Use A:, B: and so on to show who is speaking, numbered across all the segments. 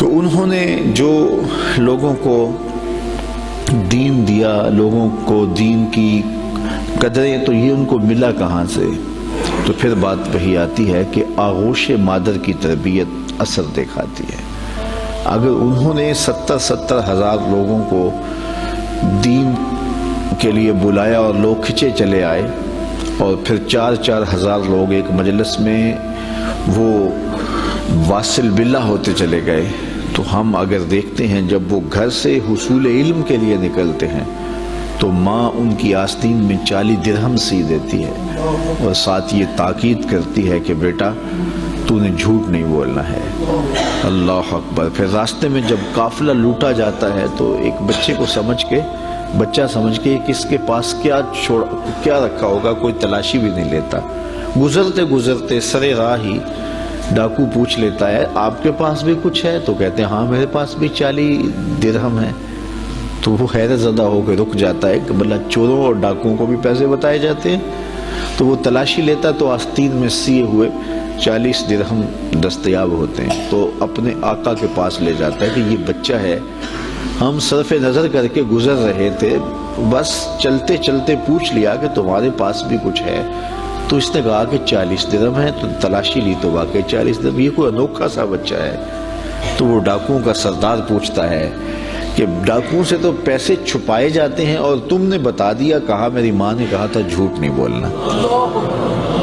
A: تو انہوں نے جو لوگوں کو دین دیا، لوگوں کو دین کی قدریں، تو یہ ان کو ملا کہاں سے؟ تو پھر بات وہی آتی ہے کہ آغوش مادر کی تربیت اثر دکھاتی ہے۔ اگر انہوں نے 70 ہزار لوگوں کو دین کے لیے بلایا اور لوگ کھچے چلے آئے، اور پھر 4 ہزار لوگ ایک مجلس میں وہ واصل باللہ ہوتے چلے گئے، تو ہم اگر دیکھتے ہیں جب وہ گھر سے حصول علم کے لیے نکلتے ہیں تو ماں ان کی آستین میں 40 درہم سی دیتی ہے، اور ساتھ یہ تاکید کرتی ہے کہ بیٹا تو نے جھوٹ نہیں بولنا ہے۔ اللہ اکبر۔ پھر راستے میں جب قافلہ لوٹا جاتا ہے تو ایک بچہ سمجھ کے کس کے پاس کیا رکھا ہوگا، کوئی تلاشی بھی نہیں لیتا۔ گزرتے سرے راہ ہی ڈاکو پوچھ لیتا ہے آپ کے پاس بھی کچھ ہے؟ تو کہتے ہیں ہاں میرے پاس بھی 40 درہم ہے۔ تو وہ حیرت زدہ ہو کے رک جاتا ہے کہ بھلا چوروں اور ڈاکوؤں کو بھی پیسے بتائے جاتے ہیں؟ تو وہ تلاشی لیتا تو آستین میں سیے ہوئے 40 درہم دستیاب ہوتے ہیں، تو اپنے آقا کے پاس لے جاتا ہے کہ یہ بچہ ہے، ہم صرف نظر کر کے گزر رہے تھے، بس چلتے چلتے پوچھ لیا کہ تمہارے پاس بھی کچھ ہے؟ تو اس نے کہا کہ 40 درہم ہے۔ تو تلاشی لی تو واقعی 40 درہم، یہ کوئی انوکھا سا بچہ ہے۔ تو وہ ڈاکوؤں کا سردار پوچھتا ہے کہ ڈاکوؤں سے تو پیسے چھپائے جاتے ہیں اور تم نے بتا دیا، کہا میری ماں نے کہا تھا جھوٹ نہیں بولنا،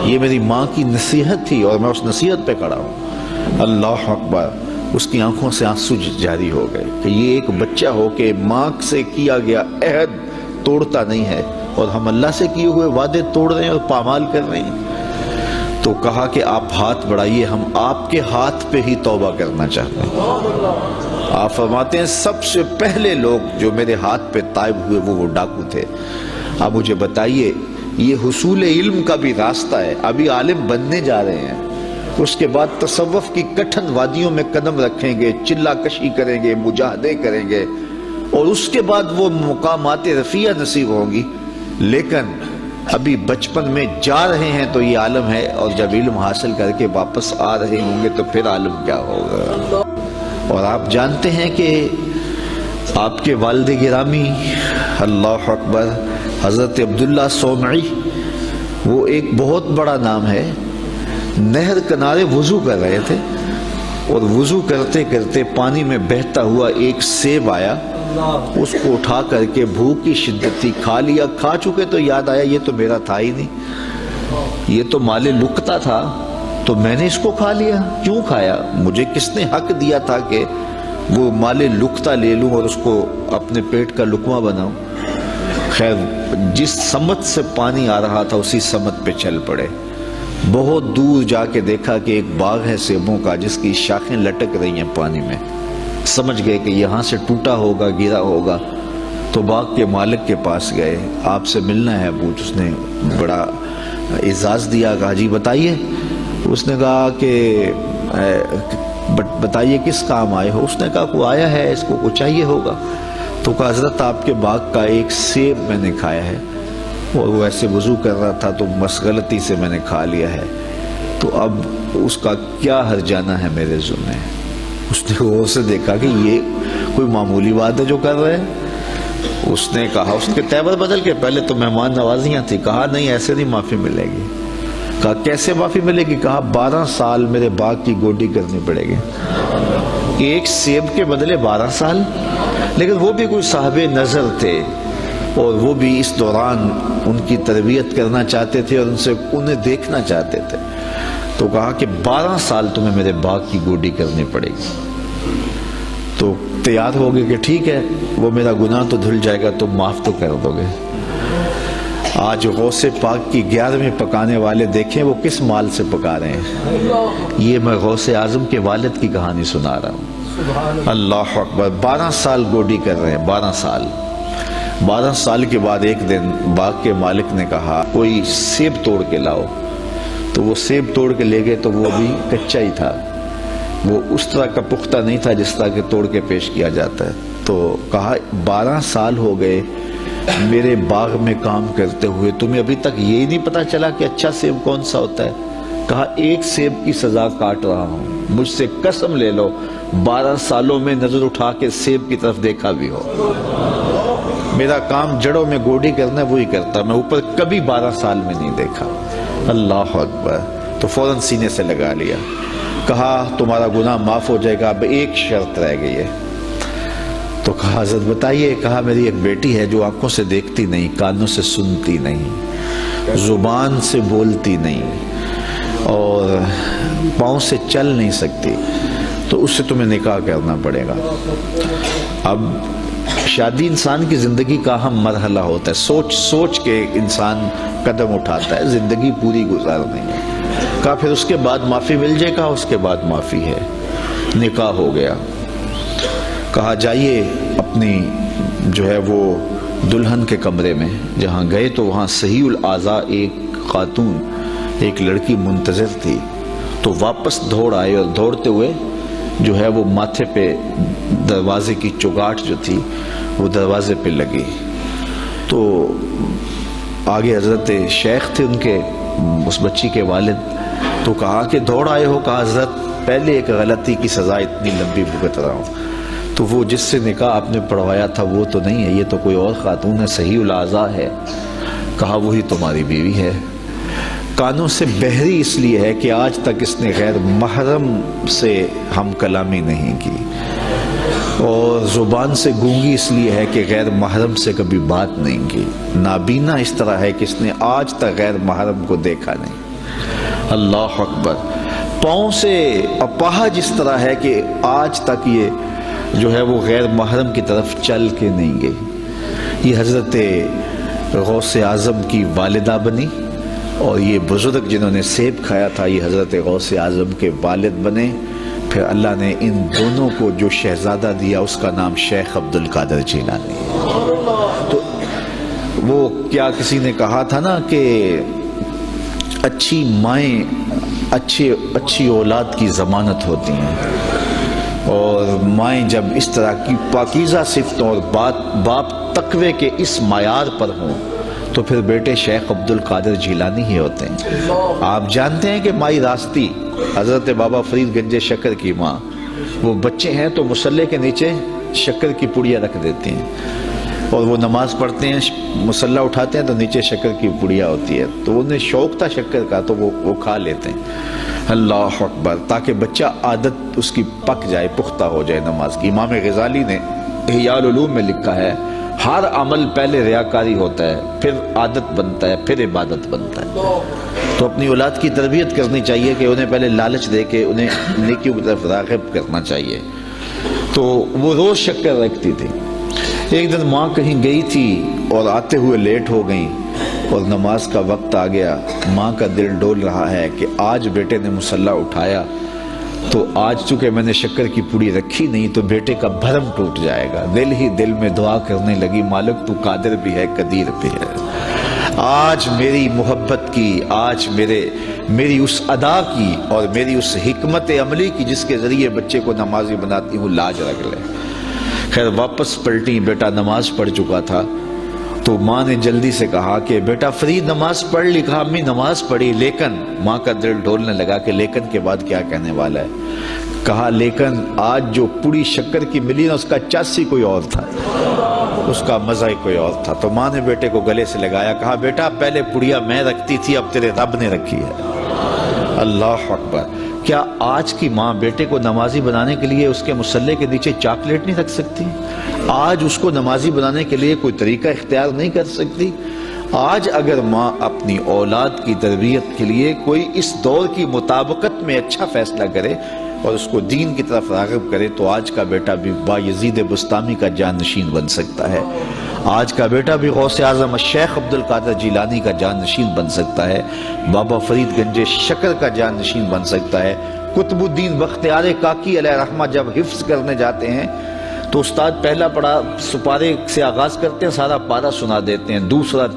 A: یہ میری ماں کی نصیحت تھی اور میں اس نصیحت پہ کھڑا ہوں۔ اللہ اکبر۔ اس کی آنکھوں سے آنسو جاری ہو گئے کہ یہ ایک بچہ ہو کہ ماں سے کیا گیا عہد توڑتا نہیں ہے، اور ہم اللہ سے کیے ہوئے وعدے توڑ رہے ہیں اور پامال کر رہے ہیں۔ تو کہا کہ آپ ہاتھ بڑھائیے، ہم آپ کے ہاتھ پہ ہی توبہ کرنا چاہتے ہیں۔ آپ فرماتے ہیں سب سے پہلے لوگ جو میرے ہاتھ پہ تائب ہوئے وہ ڈاکو تھے۔ اب مجھے بتائیے، یہ حصول علم کا بھی راستہ ہے، ابھی عالم بننے جا رہے ہیں، اس کے بعد تصوف کی کٹھن وادیوں میں قدم رکھیں گے، چلا کشی کریں گے، مجاہدے کریں گے، اور اس کے بعد وہ مقامات رفیع نصیب ہوں گی، لیکن ابھی بچپن میں جا رہے ہیں تو یہ عالم ہے، اور جب علم حاصل کر کے واپس آ رہے ہوں گے تو پھر عالم کیا ہوگا۔ اور آپ جانتے ہیں کہ آپ کے والد گرامی اللہ اکبر حضرت عبداللہ صومعی، وہ ایک بہت بڑا نام ہے، نہر کنارے وضو کر رہے تھے، اور وضو کرتے کرتے پانی میں بہتا ہوا ایک سیب آیا، اس کو اٹھا کر کے بھوک کی شدت تھی، کھا لیا، کھا چکے تو یاد آیا یہ تو میرا تھا ہی نہیں، یہ تو مال لقطہ تھا، تو میں نے اس کو کھا لیا۔ کیوں کھایا؟ مجھے کس نے حق دیا تھا کہ وہ مال لقطہ لے لوں اور اس کو اپنے پیٹ کا لقمہ بناؤں؟ خیر، جس سمت سے پانی آ رہا تھا اسی سمت پہ چل پڑے۔ بہت دور جا کے دیکھا کہ ایک باغ ہے سیبوں کا جس کی شاخیں لٹک رہی ہیں پانی میں، سمجھ گئے کہ یہاں سے ٹوٹا ہوگا، گرا ہوگا، تو باغ کے مالک کے پاس گئے، آپ سے ملنا ہے ابو۔ اس نے بڑا اعزاز دیا، کہا جی بتائیے۔ اس نے کہا کہ بتائیے کس کام آئے ہو؟ اس نے کہا کوئی آیا ہے، اس کو کچھ چاہیے ہوگا۔ تو کہا حضرت آپ کے باغ کا ایک سیب میں نے کھایا ہے، اور وہ ایسے وضو کر رہا تھا تو بس غلطی سے میں نے کھا لیا ہے، تو اب اس کا کیا ہرجانہ ہے میرے ذمہ؟ اس نے غور سے دیکھا کہ یہ کوئی معمولی بات ہے جو کر رہے ہیں۔ اس نے کہا، اس کے تیور بدل کے، پہلے تو مہمان نوازیاں تھی، کہا نہیں ایسے نہیں معافی ملے گی۔ کہا کیسے معافی ملے گی؟ کہا 12 سال میرے باغ کی گوڈی کرنی پڑے گی۔ ایک سیب کے بدلے 12 سال؟ لیکن وہ بھی کوئی صاحب نظر تھے، اور وہ بھی اس دوران ان کی تربیت کرنا چاہتے تھے اور انہیں دیکھنا چاہتے تھے، تو کہا کہ 12 سال تمہیں میرے باغ کی گوڈی کرنی پڑے گی۔ تو تیار ہو گئے کہ ٹھیک ہے، وہ میرا گناہ تو دھل جائے گا، تم معاف تو کر دو گے۔ آج غوث پاک کی 11ویں پکانے والے دیکھیں وہ کس مال سے پکا رہے ہیں۔ یہ میں غوث اعظم کے والد کی کہانی سنا رہا ہوں۔ اللہ اکبر۔ 12 سال گوڈی کر رہے ہیں، 12 سال۔ 12 سال کے بعد ایک دن باغ کے مالک نے کہا کوئی سیب توڑ کے لاؤ، تو وہ سیب توڑ کے لے گئے، تو وہ بھی کچا ہی تھا، وہ اس طرح کا پختہ نہیں تھا جس طرح کہ توڑ کے پیش کیا جاتا ہے۔ تو کہا 12 سال ہو گئے میرے باغ میں کام کرتے ہوئے، تمہیں ابھی تک یہی نہیں پتا چلا کہ اچھا سیب کون سا ہوتا ہے؟ کہا 1 سیب کی سزا کاٹ رہا ہوں، مجھ سے قسم لے لو 12 سالوں میں نظر اٹھا کے سیب کی طرف دیکھا بھی ہو۔ میرا کام جڑوں میں گوڈی کرنا ہے، وہی کرتا، میں اوپر کبھی 12 سال میں نہیں دیکھا۔ اللہ اکبر۔ تو فوراً سینے سے لگا لیا، کہا تمہارا گناہ معاف ہو جائے گا، اب ایک شرط رہ گئی ہے۔ تو کہا حضرت بتائیے۔ کہا میری ایک بیٹی ہے جو آنکھوں سے دیکھتی نہیں، کانوں سے سنتی نہیں، زبان سے بولتی نہیں اور پاؤں سے چل نہیں سکتی، تو اس سے تمہیں نکاح کرنا پڑے گا۔ اب شادی انسان کی زندگی کا اہم مرحلہ ہوتا ہے، سوچ سوچ کے انسان قدم اٹھاتا ہے، زندگی پوری گزارنے ہے۔ کہا پھر اس کے بعد معافی مل جائے گا؟ اس کے بعد معافی ہے۔ نکاح ہو گیا۔ کہا جائیے اپنی جو ہے وہ دلہن کے کمرے میں۔ جہاں گئے تو وہاں صحیح الاعضاء ایک خاتون، ایک لڑکی منتظر تھی، تو واپس دوڑ آئے اور دوڑتے ہوئے جو ہے وہ ماتھے پہ دروازے کی چگاٹ جو تھی وہ دروازے پہ لگی۔ تو آگے حضرت شیخ تھے ان کے، اس بچی کے والد، تو کہا کہ دوڑ آئے ہو؟ کہا حضرت پہلے ایک غلطی کی سزا اتنی لمبی بھگت رہا ہوں، تو وہ جس سے نکاح آپ نے پڑھوایا تھا وہ تو نہیں ہے، یہ تو کوئی اور خاتون ہے، صحیح الاعضاء ہے۔ کہا وہی تمہاری بیوی ہے۔ کانوں سے بہری اس لیے ہے کہ آج تک اس نے غیر محرم سے ہم کلامی نہیں کی، اور زبان سے گونگی اس لیے ہے کہ غیر محرم سے کبھی بات نہیں کی۔ نابینا اس طرح ہے کہ اس نے آج تک غیر محرم کو دیکھا نہیں۔ اللہ اکبر۔ پاؤں سے اپاہج اس طرح ہے کہ آج تک یہ جو ہے وہ غیر محرم کی طرف چل کے نہیں گئی۔ یہ حضرت غوث اعظم کی والدہ بنی، اور یہ بزرگ جنہوں نے سیب کھایا تھا یہ حضرت غوث اعظم کے والد بنے۔ پھر اللہ نے ان دونوں کو جو شہزادہ دیا اس کا نام شیخ عبد القادر جیلانی ہے۔ تو وہ کیا کسی نے کہا تھا نا کہ اچھی مائیں اچھی اولاد کی ضمانت ہوتی ہیں، اور مائیں جب اس طرح کی پاکیزہ صفتوں اور باپ تقوی کے اس معیار پر ہوں تو پھر بیٹے شیخ عبد القادر جیلانی ہی ہوتے ہیں۔ آپ جانتے ہیں کہ مائی راستی حضرت بابا فرید گنج شکر کی ماں، وہ بچے ہیں تو مصلے کے نیچے شکر کی پڑیا رکھ دیتی ہیں، اور وہ نماز پڑھتے ہیں، مصلہ اٹھاتے ہیں تو نیچے شکر کی پڑیا ہوتی ہے، تو انہیں شوق تھا شکر کا تو وہ کھا لیتے ہیں۔ اللہ اکبر۔ تاکہ بچہ عادت اس کی پک جائے، پختہ ہو جائے نماز کی۔ امام غزالی نے احیاء العلوم میں لکھا ہے ہر عمل پہلے ریاکاری ہوتا ہے، پھر عادت بنتا ہے، پھر عبادت بنتا ہے۔ تو اپنی اولاد کی تربیت کرنی چاہیے کہ انہیں پہلے لالچ دے کے انہیں نیکیوں کی طرف راغب کرنا چاہیے۔ تو وہ روز شکر رکھتی تھی۔ ایک دن ماں کہیں گئی تھی اور آتے ہوئے لیٹ ہو گئیں، اور نماز کا وقت آ گیا۔ ماں کا دل ڈول رہا ہے کہ آج بیٹے نے مصلہ اٹھایا تو آج چونکہ میں نے شکر کی پوڑی رکھی نہیں تو بیٹے کا بھرم ٹوٹ جائے گا۔ دل ہی دل میں دعا کرنے لگی، مالک تو قادر بھی ہے قدیر بھی ہے، آج میری محبت کی، آج میری اس ادا کی اور میری اس حکمت عملی کی جس کے ذریعے بچے کو نمازی بناتی ہوں، لاج رکھ لے۔ خیر واپس پلٹی، بیٹا نماز پڑھ چکا تھا، تو ماں نے جلدی سے کہا کہ بیٹا فرید نماز پڑھ لی؟ کہا امی نماز پڑھی، لیکن ماں کا دل ڈھولنے لگا کہ لیکن کے بعد کیا کہنے والا ہے۔ کہا لیکن آج جو پوڑی شکر کی ملی نا اس کا چاسی کوئی اور تھا، اس کا مزہ ہی کوئی اور تھا۔ تو ماں نے بیٹے کو گلے سے لگایا، کہا بیٹا پہلے پڑیا میں رکھتی تھی، اب تیرے رب نے رکھی ہے۔ اللہ اکبر۔ کیا آج کی ماں بیٹے کو نمازی بنانے کے لیے اس کے مصلے کے نیچے چاکلیٹ نہیں رکھ سکتی؟ آج اس کو نمازی بنانے کے لیے کوئی طریقہ اختیار نہیں کر سکتی؟ آج اگر ماں اپنی اولاد کی تربیت کے لیے کوئی اس دور کی مطابقت میں اچھا فیصلہ کرے اور اس کو دین کی طرف راغب کرے تو آج کا بیٹا بھی بایزید بستامی کا جانشین بن سکتا ہے، آج کا بیٹا بھی غوث اعظم شیخ عبد القادر جیلانی کا جانشین بن سکتا ہے، بابا فرید گنج شکر کا جانشین بن سکتا ہے۔ قطب الدین بختیار کاکی علیہ رحمہ جب حفظ کرنے جاتے ہیں تو استاد پہلا پڑھا سپارے سے آغاز کرتے ہیں، سارا پارہ سنا دیتے ہیں، دوسرا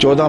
A: 14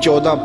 A: 14